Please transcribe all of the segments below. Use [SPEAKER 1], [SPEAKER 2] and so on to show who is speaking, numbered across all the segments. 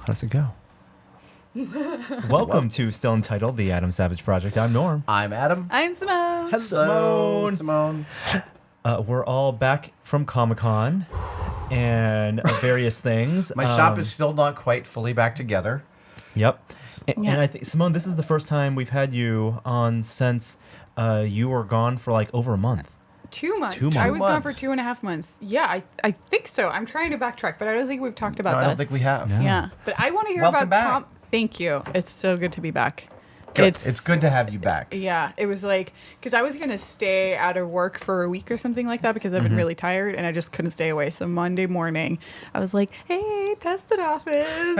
[SPEAKER 1] How does it go? Welcome to Still Untitled, the Adam Savage Project. I'm Norm.
[SPEAKER 2] I'm Adam.
[SPEAKER 3] I'm Simone.
[SPEAKER 2] Hello, Simone.
[SPEAKER 1] We're all back from Comic-Con and various things.
[SPEAKER 2] My shop is still not quite fully back together.
[SPEAKER 1] Yep. And I think, Simone, this is the first time we've had you on since you were gone for like over a month.
[SPEAKER 3] 2 months.
[SPEAKER 1] 2 months.
[SPEAKER 3] I was gone for 2.5 months. Yeah, I think so. I'm trying to backtrack, but I don't think we've talked about
[SPEAKER 2] No,
[SPEAKER 3] that.
[SPEAKER 2] I don't think we have.
[SPEAKER 1] No.
[SPEAKER 3] Yeah, but I want to hear
[SPEAKER 2] Welcome
[SPEAKER 3] about
[SPEAKER 2] back.
[SPEAKER 3] Thank you. It's so good to be back.
[SPEAKER 2] Good. It's good to have you back.
[SPEAKER 3] Yeah, it was like, because I was going to stay out of work for a week or something like that because I've been really tired and I just couldn't stay away. So Monday morning, I was like, hey, tested office.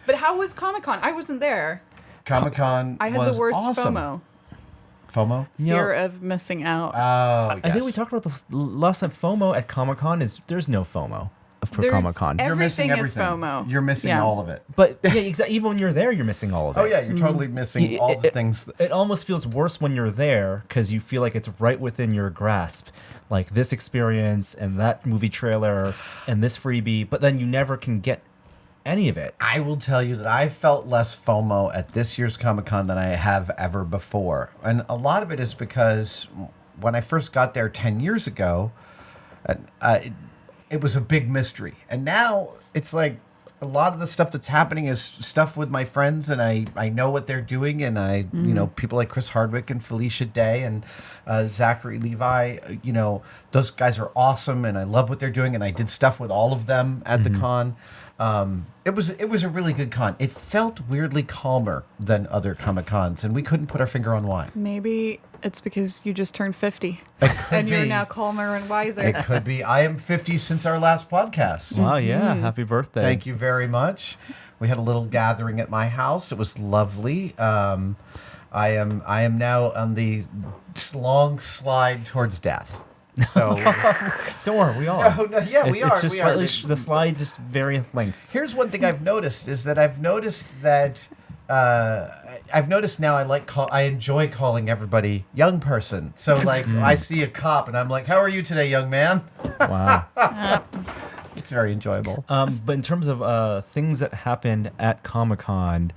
[SPEAKER 3] But how was Comic-Con? I wasn't there.
[SPEAKER 2] Comic-Con
[SPEAKER 3] I had
[SPEAKER 2] was
[SPEAKER 3] the worst
[SPEAKER 2] awesome. FOMO?
[SPEAKER 3] Fear of missing out.
[SPEAKER 2] Oh, yes.
[SPEAKER 1] I think we talked about this last time. FOMO at Comic-Con is there's no FOMO for
[SPEAKER 3] There's
[SPEAKER 1] Comic-Con.
[SPEAKER 2] You're missing
[SPEAKER 3] everything is
[SPEAKER 2] everything.
[SPEAKER 3] FOMO.
[SPEAKER 2] You're missing
[SPEAKER 3] Yeah.
[SPEAKER 2] all of it.
[SPEAKER 1] But yeah, exactly. Even when you're there, you're missing all of it.
[SPEAKER 2] Oh, yeah, you're totally missing all the things.
[SPEAKER 1] It almost feels worse when you're there because you feel like it's right within your grasp. Like this experience and that movie trailer and this freebie, but then you never can get any of it.
[SPEAKER 2] I will tell you that I felt less FOMO at this year's Comic-Con than I have ever before. And a lot of it is because when I first got there 10 years ago, it was a big mystery. And now it's like a lot of the stuff that's happening is stuff with my friends, and I know what they're doing, and you know, people like Chris Hardwick and Felicia Day and Zachary Levi, you know, those guys are awesome, and I love what they're doing, and I did stuff with all of them at the con. It was a really good con. It felt weirdly calmer than other Comic-Cons, and we couldn't put our finger on why.
[SPEAKER 3] Maybe it's because you just turned 50 and
[SPEAKER 2] be.
[SPEAKER 3] you're now calmer and wiser.
[SPEAKER 2] It could be. I am 50 since our last podcast.
[SPEAKER 1] Wow, yeah. Happy birthday.
[SPEAKER 2] Thank you very much. We had a little gathering at my house. It was lovely. I am now on the long slide towards death. So
[SPEAKER 1] Don't worry, we are.
[SPEAKER 2] Oh, no, yeah, we are.
[SPEAKER 1] It's just
[SPEAKER 2] we are.
[SPEAKER 1] slightly, the slides just vary lengths.
[SPEAKER 2] Here's one thing I've noticed is that I've noticed now I enjoy calling everybody young person. So like I see a cop and I'm like, how are you today, young man?
[SPEAKER 1] Wow.
[SPEAKER 2] It's very enjoyable.
[SPEAKER 1] But in terms of things that happened at Comic-Con,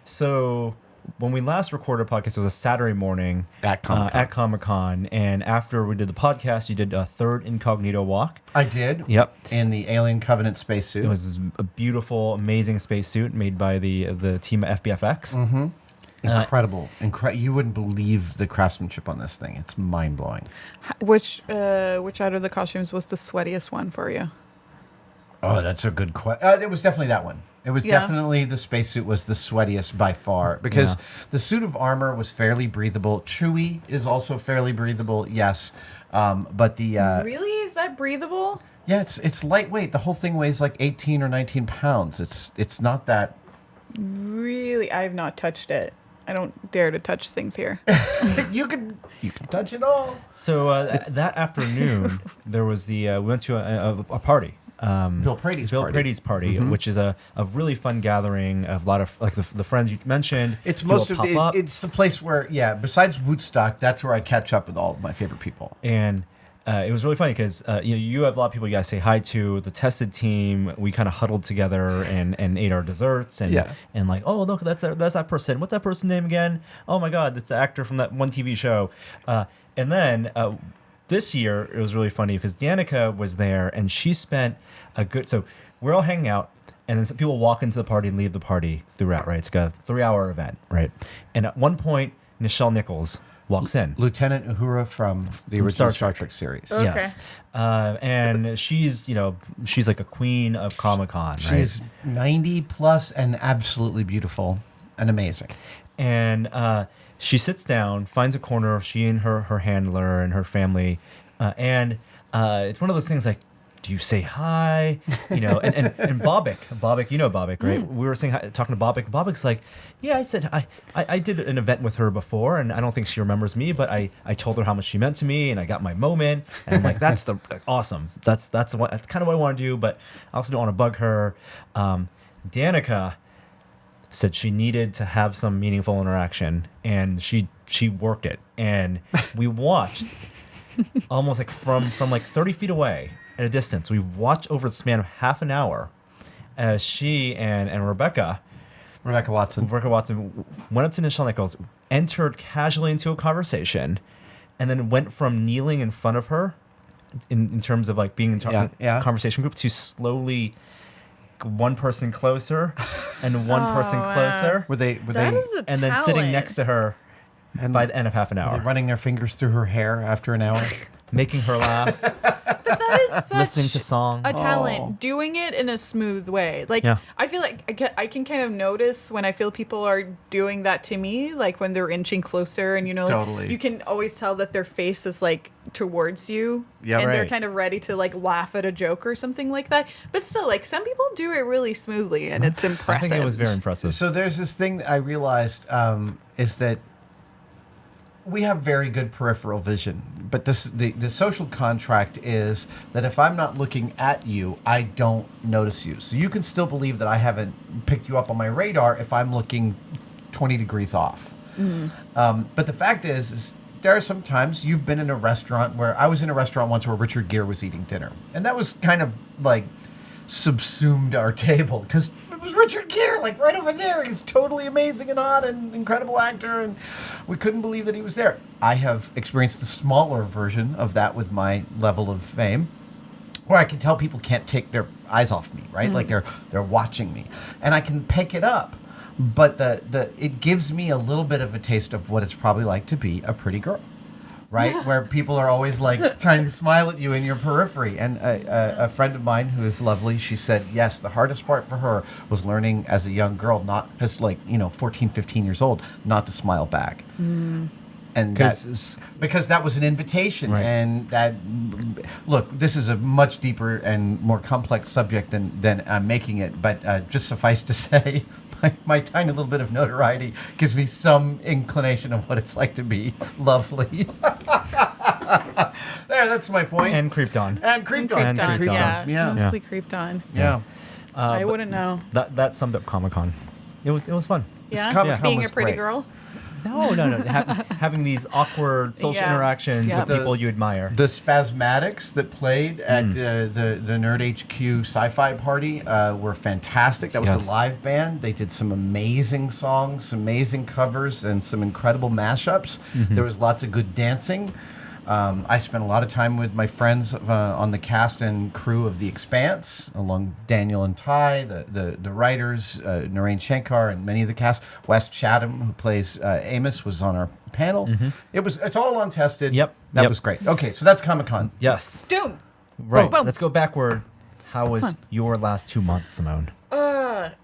[SPEAKER 1] so when we last recorded a podcast, it was a Saturday morning
[SPEAKER 2] At Comic-Con.
[SPEAKER 1] And after we did the podcast, you did a third incognito walk.
[SPEAKER 2] I did.
[SPEAKER 1] Yep.
[SPEAKER 2] In the Alien Covenant spacesuit.
[SPEAKER 1] It was a beautiful, amazing spacesuit made by the team at FBFX.
[SPEAKER 2] Mm-hmm. Incredible. You wouldn't believe the craftsmanship on this thing. It's mind-blowing.
[SPEAKER 3] Which out of the costumes was the sweatiest one for you?
[SPEAKER 2] Oh, that's a good question. It was definitely that one. It was
[SPEAKER 3] Yeah.
[SPEAKER 2] definitely the spacesuit was the sweatiest by far because the suit of armor was fairly breathable. Chewie is also fairly breathable, yes. But the
[SPEAKER 3] Really? Is that breathable?
[SPEAKER 2] yeah, it's lightweight. The whole thing weighs like 18 or 19 pounds. It's not that.
[SPEAKER 3] Really? I have not touched it. I don't dare to touch things here.
[SPEAKER 2] You can touch it all.
[SPEAKER 1] So that afternoon, there was we went to a party.
[SPEAKER 2] Bill Prady's party.
[SPEAKER 1] Which is a really fun gathering of a lot of like the friends you mentioned.
[SPEAKER 2] It's
[SPEAKER 1] people
[SPEAKER 2] most of
[SPEAKER 1] pop
[SPEAKER 2] it,
[SPEAKER 1] up.
[SPEAKER 2] it's the place where besides Woodstock, that's where I catch up with all of my favorite people.
[SPEAKER 1] And it was really funny because you have a lot of people you guys say hi to. The tested team, we kind of huddled together and ate our desserts and like, oh look, that's that person. What's that person's name again? Oh my God, that's the actor from that one TV show. And then this year it was really funny because Danica was there and she spent so we're all hanging out. And then some people walk into the party and leave the party throughout, right? It's like a 3-hour event, right? And at one point, Nichelle Nichols walks in.
[SPEAKER 2] Lieutenant Uhura from the original Star Trek series.
[SPEAKER 3] Okay.
[SPEAKER 1] Yes. And she's like a queen of Comic-Con, right?
[SPEAKER 2] She's 90 plus and absolutely beautiful and amazing.
[SPEAKER 1] And she sits down, finds a corner, she and her handler and her family. And it's one of those things like, do you say hi? You know, and Bobbick, you know Bobbick, right? We were saying hi, talking to Bobbick. Bobbick's like, yeah, I said I did an event with her before, and I don't think she remembers me, but I told her how much she meant to me, and I got my moment, and I'm like, that's awesome. That's kind of what I want to do, but I also don't want to bug her. Danica said she needed to have some meaningful interaction, and she worked it, and we watched almost like from like 30 feet away. At a distance, we watched over the span of half an hour as she and Rebecca
[SPEAKER 2] Watson.
[SPEAKER 1] went up to Nichelle Nichols, entered casually into a conversation, and then went from kneeling in front of her in terms of like being in conversation group to slowly one person closer and one person closer.
[SPEAKER 2] Were they
[SPEAKER 1] and then sitting next to her
[SPEAKER 2] and
[SPEAKER 1] by the end of half an
[SPEAKER 2] were
[SPEAKER 1] hour,
[SPEAKER 2] they running their fingers through her hair after an hour?
[SPEAKER 1] making her laugh,
[SPEAKER 3] That is such
[SPEAKER 1] listening to songs.
[SPEAKER 3] a talent, doing it in a smooth way. Like,
[SPEAKER 1] Yeah.
[SPEAKER 3] I feel like I can kind of notice when I feel people are doing that to me, like when they're inching closer and,
[SPEAKER 2] Totally.
[SPEAKER 3] you can always tell that their face is like towards you.
[SPEAKER 2] Yeah,
[SPEAKER 3] and they're
[SPEAKER 2] right.
[SPEAKER 3] kind of ready to like laugh at a joke or something like that. But still, like some people do it really smoothly and it's
[SPEAKER 1] I
[SPEAKER 3] impressive.
[SPEAKER 1] think it was very impressive.
[SPEAKER 2] So there's this thing that I realized is that we have very good peripheral vision, but the social contract is that if I'm not looking at you, I don't notice you. So you can still believe that I haven't picked you up on my radar if I'm looking 20 degrees off. But the fact is there are some times you've been in a restaurant where I was in a restaurant once where Richard Gere was eating dinner, and that was kind of like subsumed our table because it was Richard Gere, like right over there. He's totally amazing and hot and incredible actor, and we couldn't believe that he was there. I have experienced a smaller version of that with my level of fame, where I can tell people can't take their eyes off me, right? Like they're watching me, and I can pick it up. But it gives me a little bit of a taste of what it's probably like to be a pretty girl. Right, where people are always like trying to smile at you in your periphery. And a friend of mine who is lovely, she said, yes, the hardest part for her was learning as a young girl, not as 14, 15 years old, not to smile back. And because that was an invitation.
[SPEAKER 1] Right.
[SPEAKER 2] And that, look, this is a much deeper and more complex subject than I'm making it. But just suffice to say, my tiny little bit of notoriety gives me some inclination of what it's like to be lovely. There, that's my point.
[SPEAKER 1] And creeped on.
[SPEAKER 2] And creeped on.
[SPEAKER 3] Creeped on,
[SPEAKER 1] creeped on.
[SPEAKER 3] yeah.
[SPEAKER 2] Yeah.
[SPEAKER 3] Mostly creeped on.
[SPEAKER 2] Yeah.
[SPEAKER 3] I
[SPEAKER 1] but
[SPEAKER 3] wouldn't know.
[SPEAKER 1] That summed up Comic-Con. It was fun.
[SPEAKER 3] Yeah,
[SPEAKER 2] Comic-Con
[SPEAKER 3] being
[SPEAKER 2] was
[SPEAKER 3] a pretty
[SPEAKER 2] great.
[SPEAKER 3] girl.
[SPEAKER 1] No. Having these awkward social
[SPEAKER 3] Yeah.
[SPEAKER 1] interactions
[SPEAKER 3] Yeah.
[SPEAKER 1] with people you admire.
[SPEAKER 2] The Spasmatics that played at the Nerd HQ Sci-Fi Party were fantastic. That was
[SPEAKER 1] Yes.
[SPEAKER 2] a live band. They did some amazing songs, some amazing covers, and some incredible mashups. There was lots of good dancing. I spent a lot of time with my friends on the cast and crew of The Expanse, along Daniel and Ty, the writers, Narain Shankar, and many of the cast. Wes Chatham, who plays Amos, was on our panel. It's all untested.
[SPEAKER 1] Yep.
[SPEAKER 2] That
[SPEAKER 1] Yep.
[SPEAKER 2] was great. Okay, so that's Comic-Con.
[SPEAKER 1] Yes.
[SPEAKER 3] Doom.
[SPEAKER 1] Right.
[SPEAKER 3] Boom.
[SPEAKER 1] Let's go backward. How was your last 2 months, Simone?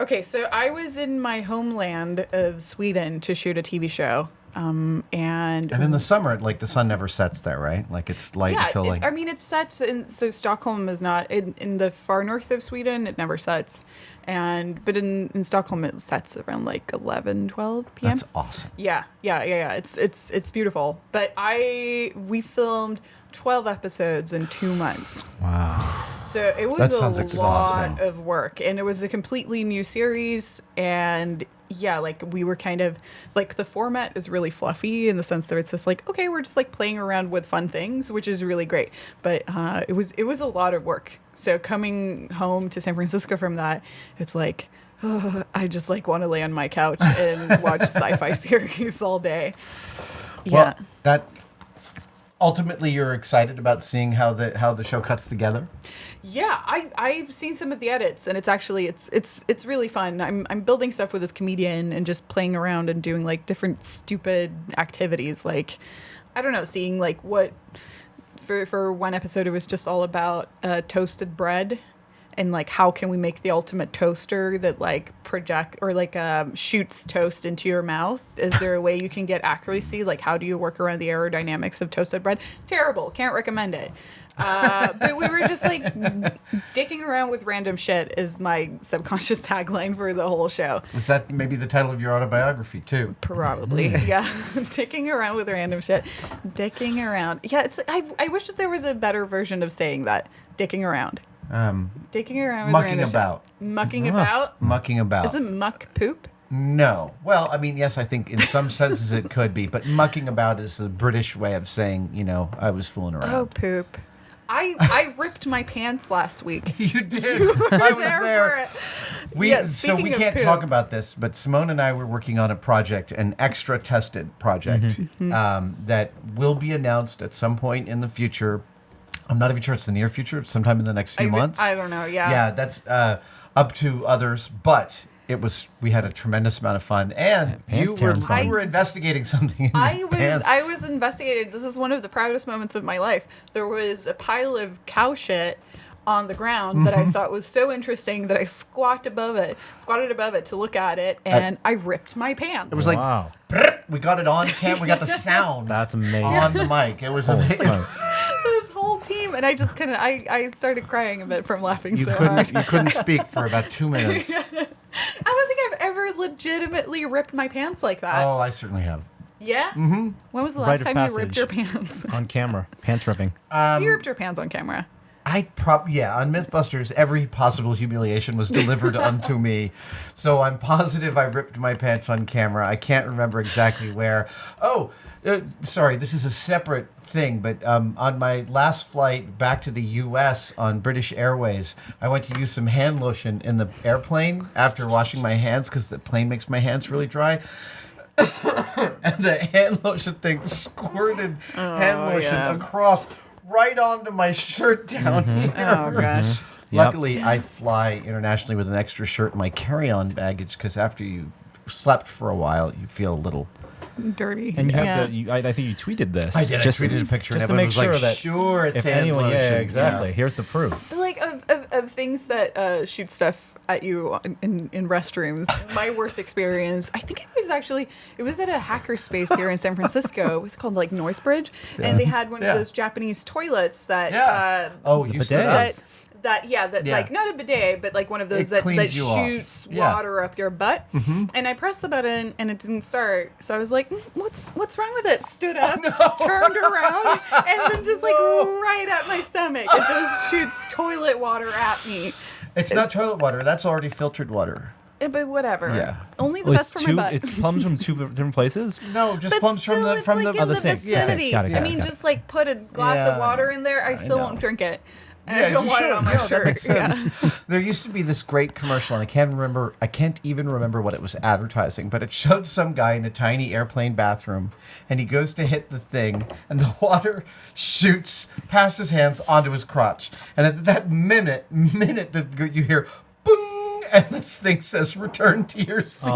[SPEAKER 3] Okay, so I was in my homeland of Sweden to shoot a TV show. And
[SPEAKER 2] And in the summer, like the sun never sets there, right? Like it's light until like.
[SPEAKER 3] it sets in. So Stockholm is not in the far north of Sweden. It never sets, but in Stockholm it sets around like 11, 12 p.m.
[SPEAKER 2] That's awesome.
[SPEAKER 3] Yeah. It's beautiful. But we filmed 12 episodes in 2 months.
[SPEAKER 1] Wow.
[SPEAKER 3] So it was
[SPEAKER 2] That
[SPEAKER 3] a
[SPEAKER 2] sounds exhausting.
[SPEAKER 3] lot of work, and it was a completely new series. And yeah, like we were kind of like the format is really fluffy in the sense that it's just like, okay, we're just like playing around with fun things, which is really great. But it was a lot of work. So coming home to San Francisco from that, it's like, I just like want to lay on my couch and watch sci-fi series all day. Yeah.
[SPEAKER 2] Well, that ultimately you're excited about seeing how the show cuts together.
[SPEAKER 3] Yeah, I've seen some of the edits, and it's actually it's really fun. I'm building stuff with this comedian and just playing around and doing like different stupid activities. Like, I don't know, seeing like what for one episode it was just all about toasted bread. And like, how can we make the ultimate toaster that like project or like shoots toast into your mouth? Is there a way you can get accuracy? Like, how do you work around the aerodynamics of toasted bread? Terrible. Can't recommend it. But we were just like dicking around with random shit is my subconscious tagline for the whole show.
[SPEAKER 2] Is that maybe the title of your autobiography too?
[SPEAKER 3] Probably, yeah. Dicking around with random shit. Dicking around. Yeah, I wish that there was a better version of saying that. Dicking around. Dicking around with
[SPEAKER 2] Mucking
[SPEAKER 3] random
[SPEAKER 2] about.
[SPEAKER 3] shit. Mucking about?
[SPEAKER 2] Mucking about.
[SPEAKER 3] Isn't muck poop?
[SPEAKER 2] No. Well, I mean, yes, I think in some senses it could be, but mucking about is the British way of saying, I was fooling around.
[SPEAKER 3] Oh, poop. I ripped my pants last week.
[SPEAKER 2] You did. I was there.
[SPEAKER 3] Yeah,
[SPEAKER 2] So we
[SPEAKER 3] speaking of
[SPEAKER 2] can't
[SPEAKER 3] poop.
[SPEAKER 2] talk about this, but Simone and I were working on a project, an extra tested project that will be announced at some point in the future. I'm not even sure it's the near future, sometime in the next few months.
[SPEAKER 3] I don't know. Yeah.
[SPEAKER 2] Yeah, that's up to others, but we had a tremendous amount of fun, and
[SPEAKER 1] pants
[SPEAKER 2] you
[SPEAKER 1] tearing fun.
[SPEAKER 2] were investigating something. In your pants.
[SPEAKER 3] I was investigated. This is one of the proudest moments of my life. There was a pile of cow shit on the ground that I thought was so interesting that I squatted above it to look at it, and I ripped my pants.
[SPEAKER 2] It was like
[SPEAKER 1] Wow.
[SPEAKER 2] we got it on cam. We got the sound.
[SPEAKER 1] That's amazing.
[SPEAKER 2] on the mic. It was
[SPEAKER 1] Holy
[SPEAKER 2] amazing.
[SPEAKER 1] smoke.
[SPEAKER 3] This whole team, and I just couldn't. I started crying a bit from laughing
[SPEAKER 2] You
[SPEAKER 3] so hard.
[SPEAKER 2] couldn't speak for about 2 minutes.
[SPEAKER 3] I don't think I've ever legitimately ripped my pants like that.
[SPEAKER 2] Oh, I certainly have.
[SPEAKER 3] Yeah? Mm-hmm. When was the
[SPEAKER 1] Rite
[SPEAKER 3] last
[SPEAKER 1] of
[SPEAKER 3] time you ripped
[SPEAKER 1] passage.
[SPEAKER 3] your pants?
[SPEAKER 1] On camera. Pants ripping.
[SPEAKER 3] You ripped your pants on camera.
[SPEAKER 2] On Mythbusters, every possible humiliation was delivered unto me. So I'm positive I ripped my pants on camera. I can't remember exactly where. Oh, sorry, this is a separate thing, but on my last flight back to the U.S. on British Airways, I went to use some hand lotion in the airplane after washing my hands because the plane makes my hands really dry. And the hand lotion thing squirted hand lotion across right onto my shirt down here.
[SPEAKER 3] Oh, gosh.
[SPEAKER 1] Yep.
[SPEAKER 2] Luckily, I fly internationally with an extra shirt in my carry-on baggage because after you slept for a while, you feel a little...
[SPEAKER 3] Dirty.
[SPEAKER 1] And you have
[SPEAKER 3] yeah.
[SPEAKER 1] I think you tweeted this.
[SPEAKER 2] I did. I tweeted a picture.
[SPEAKER 1] Just
[SPEAKER 2] and
[SPEAKER 1] to
[SPEAKER 2] everyone
[SPEAKER 1] make
[SPEAKER 2] was
[SPEAKER 1] sure
[SPEAKER 2] like,
[SPEAKER 1] that
[SPEAKER 2] sure, it's
[SPEAKER 1] if
[SPEAKER 2] hand
[SPEAKER 1] anyone,
[SPEAKER 2] lotion.
[SPEAKER 1] yeah, exactly.
[SPEAKER 2] Yeah.
[SPEAKER 1] Here's the proof.
[SPEAKER 3] Like, of things that shoot stuff at you in restrooms, my worst experience, I think it was at a hackerspace here in San Francisco. It was called, like, Noisebridge.
[SPEAKER 2] Yeah.
[SPEAKER 3] And they had one
[SPEAKER 2] Yeah.
[SPEAKER 3] of those Japanese toilets that...
[SPEAKER 2] Yeah. You
[SPEAKER 1] bidet.
[SPEAKER 2] stood up.
[SPEAKER 3] That
[SPEAKER 2] Yeah.
[SPEAKER 3] like not a bidet, but like one of those
[SPEAKER 2] It
[SPEAKER 3] that
[SPEAKER 2] cleans you off.
[SPEAKER 3] shoots
[SPEAKER 2] Yeah.
[SPEAKER 3] water up your butt. And I pressed the button and it didn't start. So I was like, what's wrong with it? Stood up, turned around, and then just like right at my stomach. It just shoots toilet water at me.
[SPEAKER 2] It's not toilet water. That's already filtered water.
[SPEAKER 3] But whatever.
[SPEAKER 2] Yeah.
[SPEAKER 3] Only the best for my butt.
[SPEAKER 1] It's plums from two different places.
[SPEAKER 2] No, just
[SPEAKER 3] But
[SPEAKER 2] plums
[SPEAKER 3] still,
[SPEAKER 2] from the
[SPEAKER 3] it's
[SPEAKER 2] from
[SPEAKER 3] like
[SPEAKER 2] the
[SPEAKER 3] in the
[SPEAKER 1] sink.
[SPEAKER 3] vicinity.
[SPEAKER 1] Got it.
[SPEAKER 3] I mean, just like put a glass
[SPEAKER 2] Yeah.
[SPEAKER 3] of water in there. I still
[SPEAKER 2] know.
[SPEAKER 3] won't drink it. And
[SPEAKER 2] Yeah,
[SPEAKER 3] I don't
[SPEAKER 2] you
[SPEAKER 3] want it
[SPEAKER 2] should.
[SPEAKER 3] on my
[SPEAKER 2] No, that
[SPEAKER 3] shirt.
[SPEAKER 2] makes sense.
[SPEAKER 3] Yeah.
[SPEAKER 2] There used to be this great commercial, and I can't even remember what it was advertising, but it showed some guy in a tiny airplane bathroom, and he goes to hit the thing, and the water shoots past his hands onto his crotch. And at that minute that you hear, boom, and this thing says, return to your seat.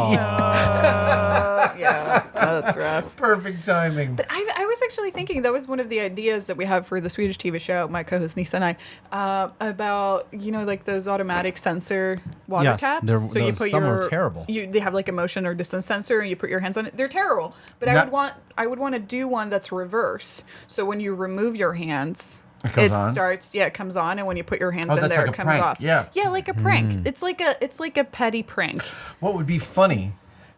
[SPEAKER 3] Yeah, that's rough.
[SPEAKER 2] Perfect timing.
[SPEAKER 3] But I was actually thinking that was one of the ideas that we have for the Swedish TV show, my co-host Nisa and I, about, like those automatic sensor water
[SPEAKER 1] Yes,
[SPEAKER 3] taps.
[SPEAKER 1] some are terrible.
[SPEAKER 3] They have like a motion or distance sensor, and you put your hands on it. They're terrible. But
[SPEAKER 2] Not-
[SPEAKER 3] I would want to do one that's reverse. So when you remove your hands,
[SPEAKER 2] It comes on?
[SPEAKER 3] starts. Yeah, it comes on, and when you put your hands in
[SPEAKER 2] that's
[SPEAKER 3] there,
[SPEAKER 2] like
[SPEAKER 3] it
[SPEAKER 2] a
[SPEAKER 3] comes
[SPEAKER 2] prank,
[SPEAKER 3] off.
[SPEAKER 2] yeah.
[SPEAKER 3] Yeah, like a prank. It's like a petty prank.
[SPEAKER 2] What would be funny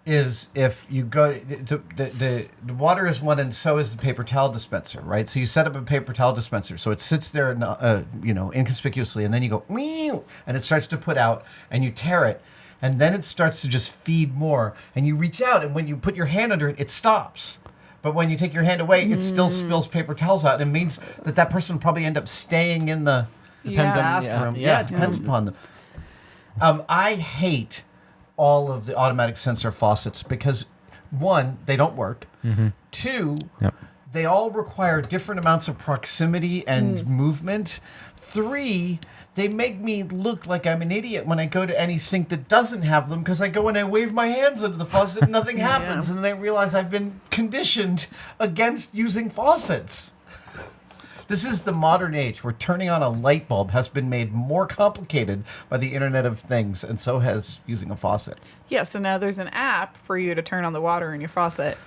[SPEAKER 2] is if you go the water is one and so is the paper towel dispenser, right? So you set up a paper towel dispenser so it sits there inconspicuously, and then you go meow, and it starts to put out, and you tear it, and then it starts to just feed more, and you reach out, and when you put your hand under it, it stops. But when you take your hand away, it still spills paper towels out, and it means that person will probably end up staying in the
[SPEAKER 1] Depends on-
[SPEAKER 2] bathroom.
[SPEAKER 1] yeah.
[SPEAKER 2] It depends upon them. I hate all of the automatic sensor faucets because, one, they don't work. Two,
[SPEAKER 1] Yep.
[SPEAKER 2] they all require different amounts of proximity and movement. Three, they make me look like I'm an idiot when I go to any sink that doesn't have them because I go and I wave my hands under the faucet and nothing happens. And then I realize I've been conditioned against using faucets. This is the modern age where turning on a light bulb has been made more complicated by the Internet of Things, and so has using a faucet.
[SPEAKER 3] Yeah, so now there's an app for you to turn on the water in your faucet.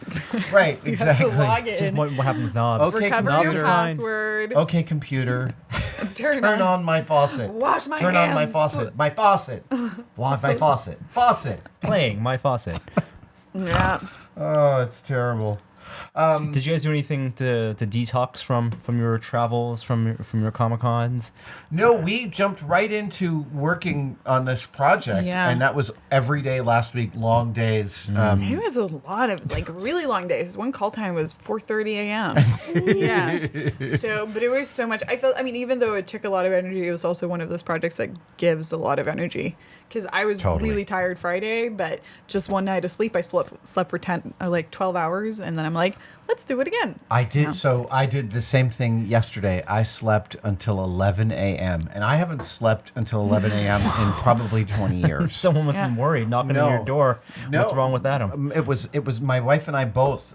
[SPEAKER 2] Right,
[SPEAKER 3] You
[SPEAKER 2] exactly.
[SPEAKER 3] have to log in,
[SPEAKER 1] What happens with knobs?
[SPEAKER 2] Okay,
[SPEAKER 3] recover
[SPEAKER 2] knobs
[SPEAKER 3] your
[SPEAKER 2] are
[SPEAKER 1] fine.
[SPEAKER 3] password,
[SPEAKER 2] Okay, computer,
[SPEAKER 3] turn
[SPEAKER 2] on my faucet.
[SPEAKER 3] wash my
[SPEAKER 2] Turn
[SPEAKER 3] hands.
[SPEAKER 2] on my faucet. My faucet. Wash my faucet. Faucet.
[SPEAKER 1] Playing my faucet.
[SPEAKER 3] Yeah.
[SPEAKER 2] Oh, it's terrible.
[SPEAKER 1] Did you guys do anything to detox from your travels, from your Comic-Cons?
[SPEAKER 2] No, we jumped right into working on this project,
[SPEAKER 3] Yeah.
[SPEAKER 2] and that was every day last week, long days.
[SPEAKER 3] It was a lot of really long days. One call time was 4:30 a.m. Yeah. So, but it was so much. I mean, even though it took a lot of energy, it was also one of those projects that gives a lot of energy. Because I was really tired Friday, but just one night of sleep, I slept for 12 hours, and then I'm like, let's do it again.
[SPEAKER 2] I did. So I did the same thing yesterday. I slept until 11 a.m. and I haven't slept until 11 a.m. in probably 20 years.
[SPEAKER 1] Someone must have been worried knocking on your door.
[SPEAKER 2] No.
[SPEAKER 1] What's wrong with Adam?
[SPEAKER 2] It was my wife and I both.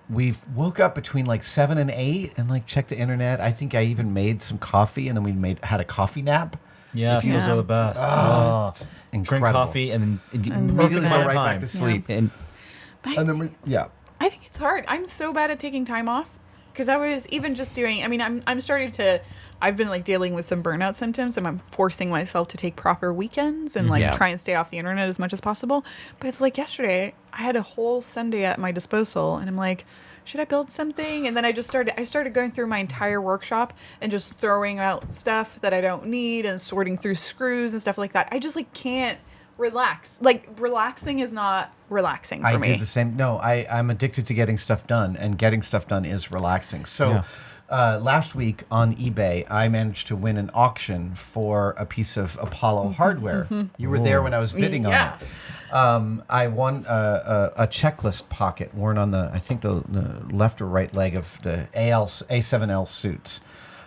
[SPEAKER 2] We woke up between like 7 and 8 and like checked the internet. I think I even made some coffee, and then we had a coffee nap.
[SPEAKER 1] Yes, those are the best.
[SPEAKER 2] It's
[SPEAKER 1] Drink
[SPEAKER 2] incredible.
[SPEAKER 1] coffee and then
[SPEAKER 3] And
[SPEAKER 1] perfect
[SPEAKER 3] go
[SPEAKER 1] amount of
[SPEAKER 2] right
[SPEAKER 1] time.
[SPEAKER 2] back to sleep.
[SPEAKER 1] And
[SPEAKER 2] And then
[SPEAKER 3] I think it's hard. I'm so bad at taking time off because I was even just doing. I mean, I'm starting to. I've been like dealing with some burnout symptoms, and I'm forcing myself to take proper weekends and like try and stay off the internet as much as possible. But it's like yesterday, I had a whole Sunday at my disposal, and I'm like, should I build something? And then I started going through my entire workshop and just throwing out stuff that I don't need and sorting through screws and stuff like that. I just like can't relax. Like relaxing is not relaxing for me.
[SPEAKER 2] I do the same. No, I'm addicted to getting stuff done, and getting stuff done is relaxing. So last week on eBay, I managed to win an auction for a piece of Apollo hardware. You were there when I was bidding on it. I won a checklist pocket worn on I think the left or right leg of the A7L suits.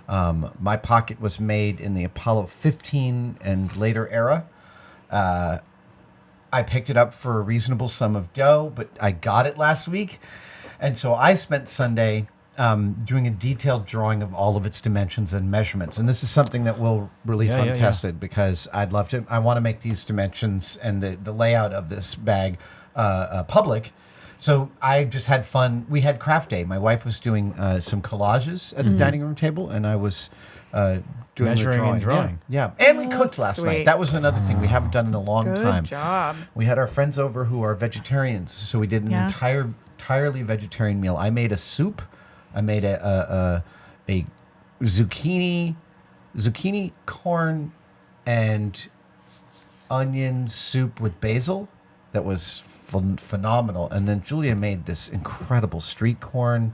[SPEAKER 2] My pocket was made in the Apollo 15 and later era. I picked it up for a reasonable sum of dough, but I got it last week. And so I spent Sunday doing a detailed drawing of all of its dimensions and measurements. And this is something that we'll release untested because I want to make these dimensions and the layout of this bag public. So I just had fun. We had craft day. My wife was doing some collages at the dining room table, and I was doing
[SPEAKER 1] Measuring
[SPEAKER 2] the
[SPEAKER 1] and drawing.
[SPEAKER 2] Yeah. And we cooked last
[SPEAKER 3] sweet.
[SPEAKER 2] night. That was another thing we haven't done in a long time.
[SPEAKER 3] Good job.
[SPEAKER 2] We had our friends over who are vegetarians, so we did an entirely vegetarian meal. I made a soup. I made a zucchini, corn, and onion soup with basil that was phenomenal. And then Julia made this incredible street corn,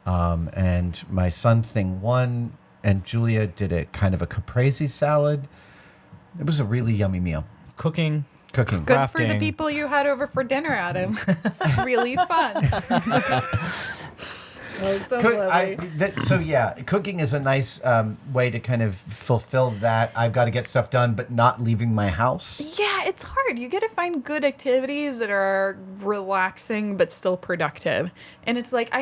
[SPEAKER 2] and my son Thing won, and Julia did a kind of a caprese salad. It was a really yummy meal.
[SPEAKER 1] cooking.
[SPEAKER 3] Good for the
[SPEAKER 1] crafting.
[SPEAKER 3] people you had over for dinner, Adam. It's really fun. Oh, it sounds lovely.
[SPEAKER 2] Cooking is a nice way to kind of fulfill that. I've got to get stuff done, but not leaving my house.
[SPEAKER 3] Yeah, it's hard. You got to find good activities that are relaxing but still productive. And it's like I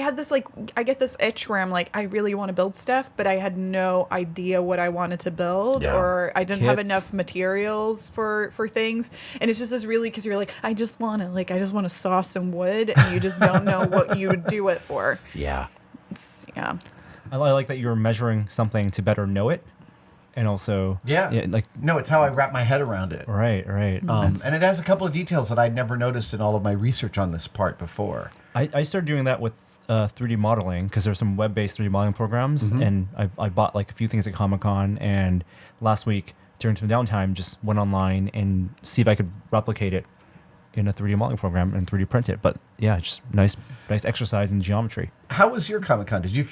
[SPEAKER 3] get this itch where I'm like, I really want to build stuff, but I had no idea what I wanted to build, or I didn't have enough materials for things. And it's just this really because you're like, I just want to saw some wood, and you just don't know what you would do it for.
[SPEAKER 2] Yeah.
[SPEAKER 1] I like that you're measuring something to better know it, and also
[SPEAKER 2] no, it's how I wrap my head around it.
[SPEAKER 1] Right.
[SPEAKER 2] And it has a couple of details that I'd never noticed in all of my research on this part before.
[SPEAKER 1] I started doing that with 3D modeling because there's some web-based 3D modeling programs, and I bought like a few things at Comic-Con, and last week during some downtime just went online and see if I could replicate it in a 3D modeling program and 3D print it. But yeah, just nice exercise in geometry.
[SPEAKER 2] How was your Comic-Con? Did you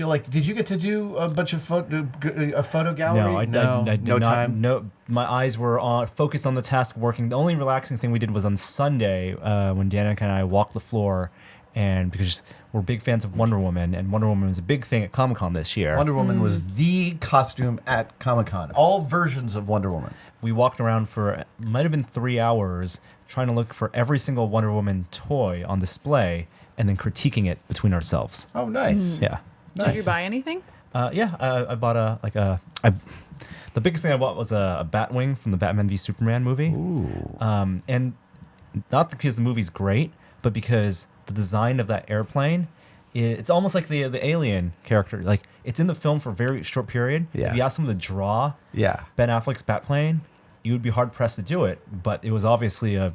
[SPEAKER 2] get to do a bunch of a photo gallery?
[SPEAKER 1] No, I did
[SPEAKER 2] no
[SPEAKER 1] not.
[SPEAKER 2] time.
[SPEAKER 1] No, my eyes were focused on the task of working. The only relaxing thing we did was on Sunday when Danica and I walked the floor, and because we're big fans of Wonder Woman, and Wonder Woman was a big thing at Comic-Con this year.
[SPEAKER 2] Wonder Woman was the costume at Comic-Con. All versions of Wonder Woman.
[SPEAKER 1] We walked around for might have been 3 hours trying to look for every single Wonder Woman toy on display and then critiquing it between ourselves.
[SPEAKER 2] Oh, nice.
[SPEAKER 1] Yeah.
[SPEAKER 2] Nice.
[SPEAKER 3] Did you buy anything?
[SPEAKER 1] I bought the biggest thing I bought was a Batwing from the Batman v Superman movie.
[SPEAKER 2] Ooh.
[SPEAKER 1] And not because the movie's great, but because the design of that airplane, it's almost like the Alien character. Like, it's in the film for a very short period.
[SPEAKER 2] Yeah.
[SPEAKER 1] If you ask someone to draw Ben Affleck's Batplane, you would be hard pressed to do it. But it was obviously a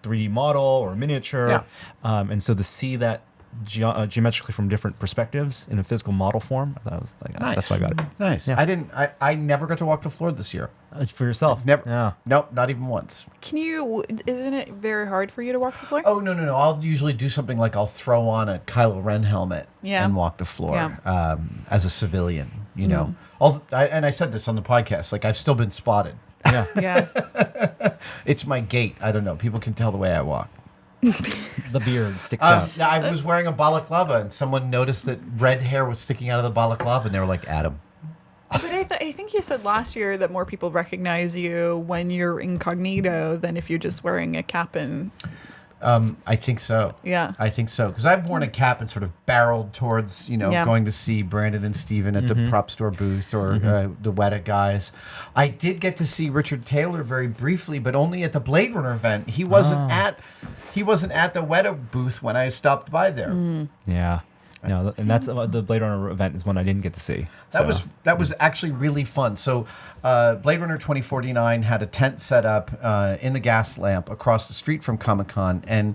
[SPEAKER 1] 3D model or miniature.
[SPEAKER 2] Yeah.
[SPEAKER 1] And so to see that geometrically from different perspectives in a physical model form, that was like,
[SPEAKER 2] Nice.
[SPEAKER 1] that's why I got it.
[SPEAKER 2] Nice.
[SPEAKER 1] Yeah.
[SPEAKER 2] I never got to walk the floor this year.
[SPEAKER 1] For yourself.
[SPEAKER 2] Never.
[SPEAKER 1] Yeah.
[SPEAKER 2] Nope, not even once.
[SPEAKER 3] Isn't it very hard for you to walk the floor?
[SPEAKER 2] Oh, no. I'll usually do something like I'll throw on a Kylo Ren helmet
[SPEAKER 3] Yeah.
[SPEAKER 2] and walk the floor
[SPEAKER 3] Yeah.
[SPEAKER 2] as a civilian, you know. And I said this on the podcast, like I've still been spotted.
[SPEAKER 1] Yeah.
[SPEAKER 3] Yeah.
[SPEAKER 2] It's my gait. I don't know. People can tell the way I walk.
[SPEAKER 1] The beard sticks out.
[SPEAKER 2] I was wearing a balaclava and someone noticed that red hair was sticking out of the balaclava and they were like, Adam.
[SPEAKER 3] But I think you said last year that more people recognize you when you're incognito than if you're just wearing a cap and...
[SPEAKER 2] I think so.
[SPEAKER 3] Yeah.
[SPEAKER 2] I think so. Because I've worn a cap and sort of barreled towards, going to see Brandon and Steven at the prop store booth or the Weta guys. I did get to see Richard Taylor very briefly, but only at the Blade Runner event. He wasn't at the Weta booth when I stopped by there.
[SPEAKER 1] Yeah. No, and that's the Blade Runner event is one I didn't get to see.
[SPEAKER 2] That was actually really fun. So, Blade Runner 2049 had a tent set up in the gas lamp across the street from Comic-Con, and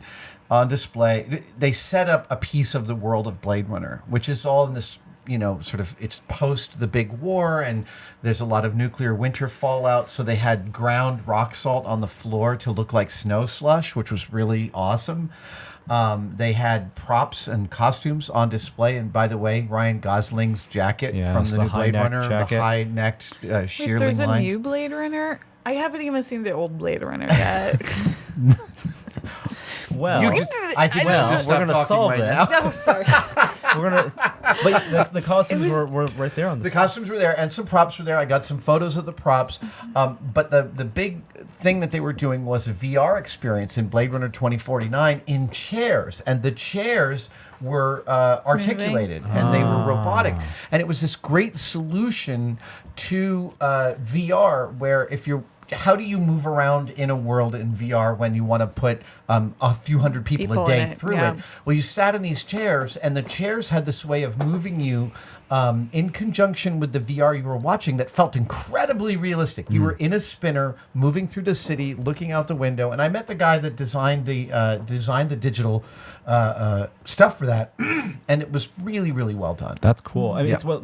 [SPEAKER 2] on display they set up a piece of the world of Blade Runner, which is all in this, sort of, it's post the big war, and there's a lot of nuclear winter fallout. So they had ground rock salt on the floor to look like snow slush, which was really awesome. They had props and costumes on display, and by the way, Ryan Gosling's jacket from the new Blade Runner,
[SPEAKER 1] jacket.
[SPEAKER 2] the high-necked shearling
[SPEAKER 3] There's a
[SPEAKER 2] line.
[SPEAKER 3] new Blade Runner? I haven't even seen the old Blade Runner yet.
[SPEAKER 1] Well,
[SPEAKER 2] I think
[SPEAKER 1] we're
[SPEAKER 2] just
[SPEAKER 1] going to
[SPEAKER 2] stop
[SPEAKER 1] solve
[SPEAKER 2] talking
[SPEAKER 1] this.
[SPEAKER 2] right now.
[SPEAKER 3] So sorry.
[SPEAKER 1] We're going to... But the costumes were right there on the
[SPEAKER 2] The costumes were there, and some props were there. I got some photos of the props. But the big thing that they were doing was a VR experience in Blade Runner 2049 in chairs, and the chairs were articulated and they were robotic, and it was this great solution to VR, where if you're how do you move around in a world in VR when you want to put a few hundred people a
[SPEAKER 3] in
[SPEAKER 2] day
[SPEAKER 3] it,
[SPEAKER 2] through
[SPEAKER 3] yeah.
[SPEAKER 2] it? Well, you sat in these chairs, and the chairs had this way of moving you in conjunction with the VR you were watching that felt incredibly realistic. You were in a spinner, moving through the city, looking out the window, and I met the guy that designed the digital stuff for that, and it was really, really well done.
[SPEAKER 1] That's cool. I mean,
[SPEAKER 2] Yeah.
[SPEAKER 1] it's what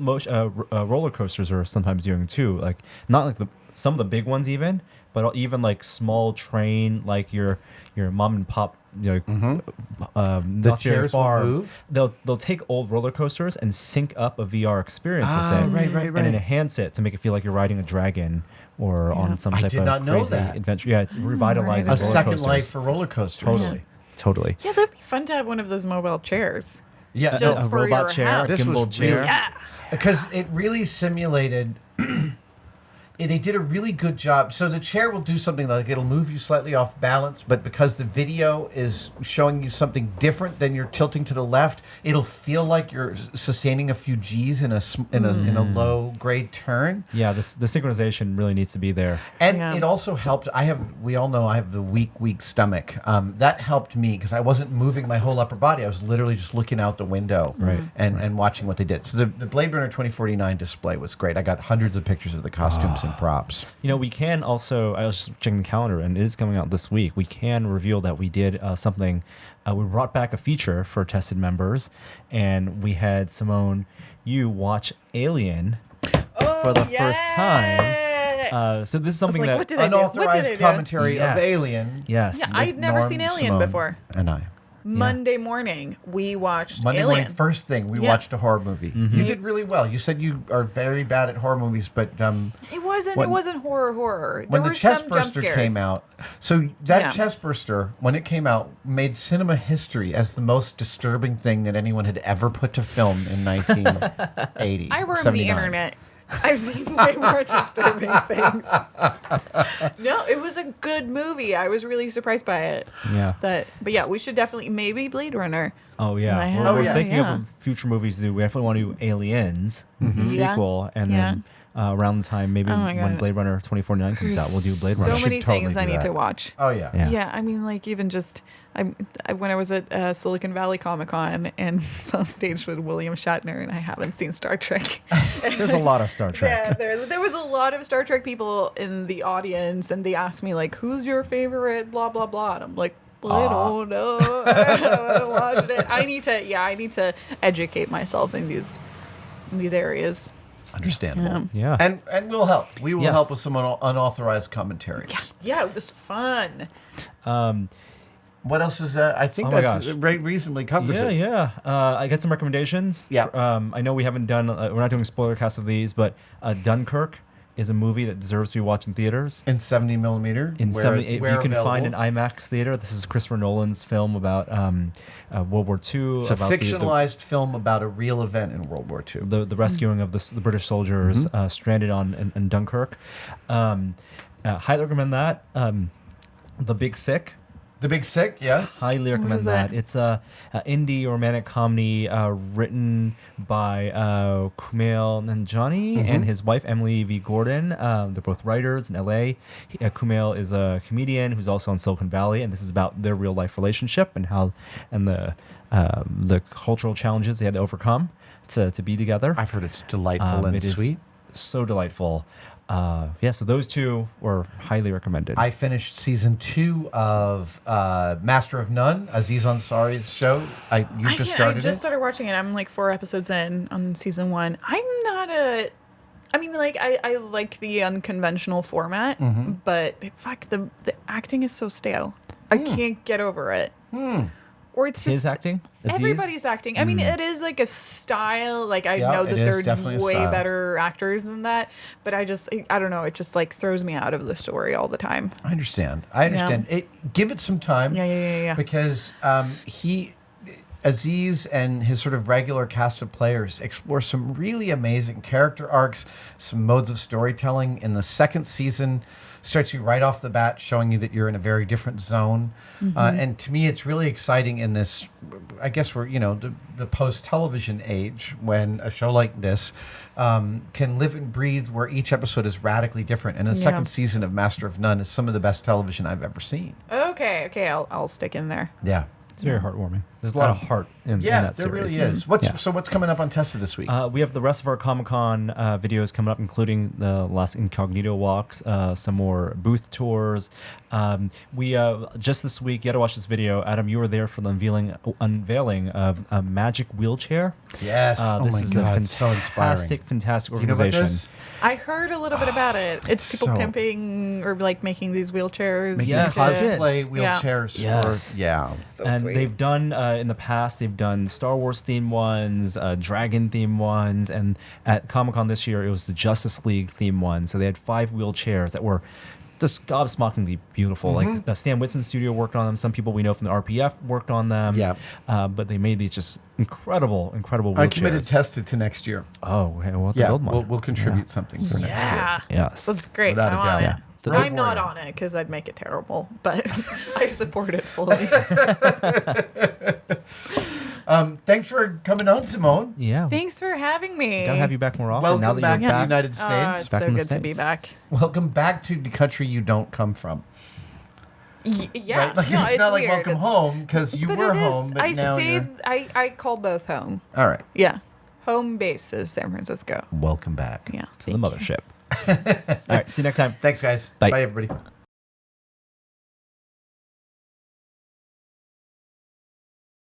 [SPEAKER 1] roller coasters are sometimes doing too. Like not like some of the big ones even, but even like small train, like your mom and pop, not very
[SPEAKER 2] chairs will
[SPEAKER 1] far.
[SPEAKER 2] move?
[SPEAKER 1] They'll take old roller coasters and sync up a VR experience with it,
[SPEAKER 2] right.
[SPEAKER 1] and enhance it to make it feel like you're riding a dragon or on some
[SPEAKER 2] I
[SPEAKER 1] type
[SPEAKER 2] did
[SPEAKER 1] of
[SPEAKER 2] not know
[SPEAKER 1] crazy
[SPEAKER 2] that.
[SPEAKER 1] adventure. Yeah, it's revitalizing
[SPEAKER 2] A
[SPEAKER 1] roller
[SPEAKER 2] second
[SPEAKER 1] coasters.
[SPEAKER 2] life for roller coasters.
[SPEAKER 1] Totally.
[SPEAKER 3] Yeah, that'd be fun to have one of those mobile chairs.
[SPEAKER 2] Yeah,
[SPEAKER 3] Just
[SPEAKER 1] A
[SPEAKER 3] for
[SPEAKER 1] robot
[SPEAKER 3] your
[SPEAKER 1] chair,
[SPEAKER 3] house.
[SPEAKER 1] a
[SPEAKER 2] This was
[SPEAKER 1] gimbal chair.
[SPEAKER 2] really-
[SPEAKER 3] Yeah.
[SPEAKER 2] because it really simulated. They did a really good job. So the chair will do something like it'll move you slightly off balance, but because the video is showing you something different than you're tilting to the left, it'll feel like you're sustaining a few G's in a low grade turn.
[SPEAKER 1] Yeah, the synchronization really needs to be there.
[SPEAKER 2] And
[SPEAKER 3] Yeah.
[SPEAKER 2] it also helped. We all know I have the weak stomach. That helped me because I wasn't moving my whole upper body. I was literally just looking out the window and watching what they did. So the Blade Runner 2049 display was great. I got hundreds of pictures of the costumes and props.
[SPEAKER 1] We can also, I was just checking the calendar and it is coming out this week. We can reveal that we did something. We brought back a feature for tested members, and we had Simone, you watch Alien for the first time. So this is something
[SPEAKER 3] like,
[SPEAKER 1] that
[SPEAKER 3] what did I do? What did I
[SPEAKER 2] Unauthorized
[SPEAKER 3] do?
[SPEAKER 2] commentary
[SPEAKER 1] Yes.
[SPEAKER 2] of Alien.
[SPEAKER 1] Yes.
[SPEAKER 3] Yeah, I'd never seen Alien
[SPEAKER 2] Simone,
[SPEAKER 3] before.
[SPEAKER 2] And I.
[SPEAKER 3] Monday morning, we watched
[SPEAKER 2] Monday
[SPEAKER 3] Alien.
[SPEAKER 2] morning, first thing, we
[SPEAKER 3] Yeah.
[SPEAKER 2] watched a horror movie. You did really well. You said you are very bad at horror movies, but
[SPEAKER 3] It wasn't.
[SPEAKER 2] when-
[SPEAKER 3] It wasn't horror.
[SPEAKER 2] when
[SPEAKER 3] There
[SPEAKER 2] the
[SPEAKER 3] were
[SPEAKER 2] chest
[SPEAKER 3] some jump
[SPEAKER 2] burster
[SPEAKER 3] scares.
[SPEAKER 2] came out, so that
[SPEAKER 3] Yeah.
[SPEAKER 2] chest burster, when it came out, made cinema history as the most disturbing thing that anyone had ever put to film in 1980.
[SPEAKER 3] I roam the
[SPEAKER 2] 79.
[SPEAKER 3] internet. I've seen way more disturbing things. No, it was a good movie. I was really surprised by it.
[SPEAKER 1] Yeah.
[SPEAKER 3] But yeah, we should definitely maybe Blade Runner.
[SPEAKER 1] Oh yeah,
[SPEAKER 3] I
[SPEAKER 1] we're,
[SPEAKER 3] have-
[SPEAKER 1] we're
[SPEAKER 2] yeah.
[SPEAKER 1] thinking
[SPEAKER 3] Yeah.
[SPEAKER 1] of future movies to do. We definitely want to do Aliens
[SPEAKER 3] Yeah.
[SPEAKER 1] sequel, and
[SPEAKER 3] Yeah.
[SPEAKER 1] then around the time maybe
[SPEAKER 3] Oh my
[SPEAKER 1] when
[SPEAKER 3] God.
[SPEAKER 1] Blade Runner 2049 comes out, we'll do Blade
[SPEAKER 3] So
[SPEAKER 1] Runner.
[SPEAKER 2] should
[SPEAKER 3] many
[SPEAKER 2] totally
[SPEAKER 3] things I
[SPEAKER 2] do
[SPEAKER 3] need
[SPEAKER 2] that.
[SPEAKER 3] to watch.
[SPEAKER 2] Oh yeah.
[SPEAKER 1] Yeah.
[SPEAKER 3] Yeah, I mean, like even just when I was at Silicon Valley Comic Con and saw stage with William Shatner, and I haven't seen Star Trek.
[SPEAKER 1] There's a lot of Star Trek.
[SPEAKER 3] Yeah, there was a lot of Star Trek people in the audience, and they asked me like, "Who's your favorite?" Blah blah blah, and I'm like, But I don't know. I haven't watched it. I need to educate myself in these areas.
[SPEAKER 2] Understandable.
[SPEAKER 1] Yeah.
[SPEAKER 2] And we'll help. We will
[SPEAKER 1] Yes.
[SPEAKER 2] help with some unauthorized commentaries.
[SPEAKER 3] Yeah, it was fun.
[SPEAKER 2] What else is that? I think
[SPEAKER 1] Oh my
[SPEAKER 2] that's
[SPEAKER 1] gosh.
[SPEAKER 2] reasonably covers
[SPEAKER 1] Yeah,
[SPEAKER 2] it.
[SPEAKER 1] yeah. I got some recommendations.
[SPEAKER 2] Yeah.
[SPEAKER 1] I know we haven't done. We're not doing spoiler casts of these, but Dunkirk is a movie that deserves to be watched in theaters.
[SPEAKER 2] In 70 millimeter.
[SPEAKER 1] In
[SPEAKER 2] where
[SPEAKER 1] 70,
[SPEAKER 2] it's-
[SPEAKER 1] if
[SPEAKER 2] where
[SPEAKER 1] you can find an
[SPEAKER 2] available.
[SPEAKER 1] IMAX theater, this is Christopher Nolan's film about World War II.
[SPEAKER 2] It's a
[SPEAKER 1] about
[SPEAKER 2] fictionalized film about a real event in World War II.
[SPEAKER 1] the rescuing of the British soldiers stranded in Dunkirk. Highly recommend that. The Big Sick.
[SPEAKER 2] The Big Sick, yes.
[SPEAKER 1] Highly recommend
[SPEAKER 3] is
[SPEAKER 1] that.
[SPEAKER 3] that?
[SPEAKER 1] It's a indie romantic comedy written by Kumail Nanjiani and his wife Emily V. Gordon. They're both writers in LA. Kumail is a comedian who's also on Silicon Valley, and this is about their real life relationship and the cultural challenges they had to overcome to be together.
[SPEAKER 2] I've heard it's delightful and
[SPEAKER 1] It is
[SPEAKER 2] sweet.
[SPEAKER 1] so delightful. So those two were highly recommended.
[SPEAKER 2] I finished season 2 of Master of None, Aziz Ansari's show. You just started
[SPEAKER 3] I just
[SPEAKER 2] it?
[SPEAKER 3] started watching it. I'm like 4 episodes in on season 1. I'm not a. I mean, like I like the unconventional format, but fuck the acting is so stale. I can't get over it. Or it's just
[SPEAKER 1] His acting? Aziz?
[SPEAKER 3] everybody's acting. I mean, it is like a style. Like I
[SPEAKER 2] Yeah,
[SPEAKER 3] know
[SPEAKER 2] it
[SPEAKER 3] that
[SPEAKER 2] is
[SPEAKER 3] they're
[SPEAKER 2] definitely a
[SPEAKER 3] way
[SPEAKER 2] style.
[SPEAKER 3] better actors than that, but I don't know. It just like throws me out of the story all the time.
[SPEAKER 2] I understand. Give it some time.
[SPEAKER 3] Yeah.
[SPEAKER 2] Because Aziz and his sort of regular cast of players explore some really amazing character arcs, some modes of storytelling. In the second season, starts you right off the bat, showing you that you're in a very different zone. And to me, it's really exciting in this, I guess we're, the post-television age, when a show like this can live and breathe, where each episode is radically different. And the second season of Master of None is some of the best television I've ever seen.
[SPEAKER 3] Okay, I'll stick in there.
[SPEAKER 2] Yeah.
[SPEAKER 1] It's very heartwarming. There's a lot of heart in that
[SPEAKER 2] there
[SPEAKER 1] series.
[SPEAKER 2] really is. What's coming up on Tested this week?
[SPEAKER 1] We have the rest of our Comic-Con videos coming up, including the last Incognito walks, some more booth tours. We just this week, you got to watch this video. Adam, you were there for the unveiling of a magic wheelchair.
[SPEAKER 2] Yes.
[SPEAKER 1] This is a
[SPEAKER 2] so inspiring.
[SPEAKER 1] fantastic
[SPEAKER 2] Do you know about
[SPEAKER 1] organization.
[SPEAKER 2] this?
[SPEAKER 3] I heard a little bit about it. It's people
[SPEAKER 2] So-
[SPEAKER 3] pimping or like making these wheelchairs.
[SPEAKER 2] Making
[SPEAKER 1] Yes,
[SPEAKER 2] cosplay
[SPEAKER 1] kids.
[SPEAKER 2] wheelchairs
[SPEAKER 1] Yes.
[SPEAKER 2] for
[SPEAKER 3] So
[SPEAKER 1] And
[SPEAKER 3] sweet.
[SPEAKER 1] they've done in the past. They've done Star Wars themed ones, Dragon themed ones, and at Comic-Con this year it was the Justice League themed one. So they had 5 wheelchairs that were just gobsmackingly beautiful. Like Stan Winston's studio worked on them. Some people we know from the RPF worked on them.
[SPEAKER 2] Yeah.
[SPEAKER 1] But they made these just incredible wheelchairs.
[SPEAKER 2] Uncommitted Tested to next year.
[SPEAKER 1] Oh, okay, we'll have to build one.
[SPEAKER 2] We'll contribute something for next year.
[SPEAKER 3] Yeah.
[SPEAKER 1] Yes.
[SPEAKER 3] That's great.
[SPEAKER 2] Without a
[SPEAKER 3] I'm
[SPEAKER 2] doubt.
[SPEAKER 3] on
[SPEAKER 2] Yeah.
[SPEAKER 3] it.
[SPEAKER 1] The
[SPEAKER 3] I'm not
[SPEAKER 2] warrior.
[SPEAKER 3] on it because I'd make it terrible, but I support it fully.
[SPEAKER 2] Thanks for coming on, Simone.
[SPEAKER 1] Yeah.
[SPEAKER 3] Thanks for having me.
[SPEAKER 1] Gotta have you back more often.
[SPEAKER 2] Welcome
[SPEAKER 1] now that
[SPEAKER 2] back
[SPEAKER 1] you're
[SPEAKER 2] to the
[SPEAKER 1] back.
[SPEAKER 2] United
[SPEAKER 3] Oh,
[SPEAKER 2] States.
[SPEAKER 3] it's
[SPEAKER 1] Back
[SPEAKER 3] so
[SPEAKER 1] in the
[SPEAKER 3] good to be
[SPEAKER 1] States.
[SPEAKER 3] back.
[SPEAKER 2] Welcome back to the country you don't come from.
[SPEAKER 3] Yeah,
[SPEAKER 2] Right? Like,
[SPEAKER 3] no,
[SPEAKER 2] it's not like
[SPEAKER 3] weird.
[SPEAKER 2] welcome home, because you
[SPEAKER 3] But
[SPEAKER 2] were
[SPEAKER 3] it is.
[SPEAKER 2] home, but now you're...
[SPEAKER 3] I call both home.
[SPEAKER 2] All right.
[SPEAKER 3] Yeah, home base is San Francisco.
[SPEAKER 2] Welcome back.
[SPEAKER 3] Yeah,
[SPEAKER 1] To the mothership. All right. See you next time.
[SPEAKER 2] Thanks, guys.
[SPEAKER 1] Bye.
[SPEAKER 2] Bye everybody.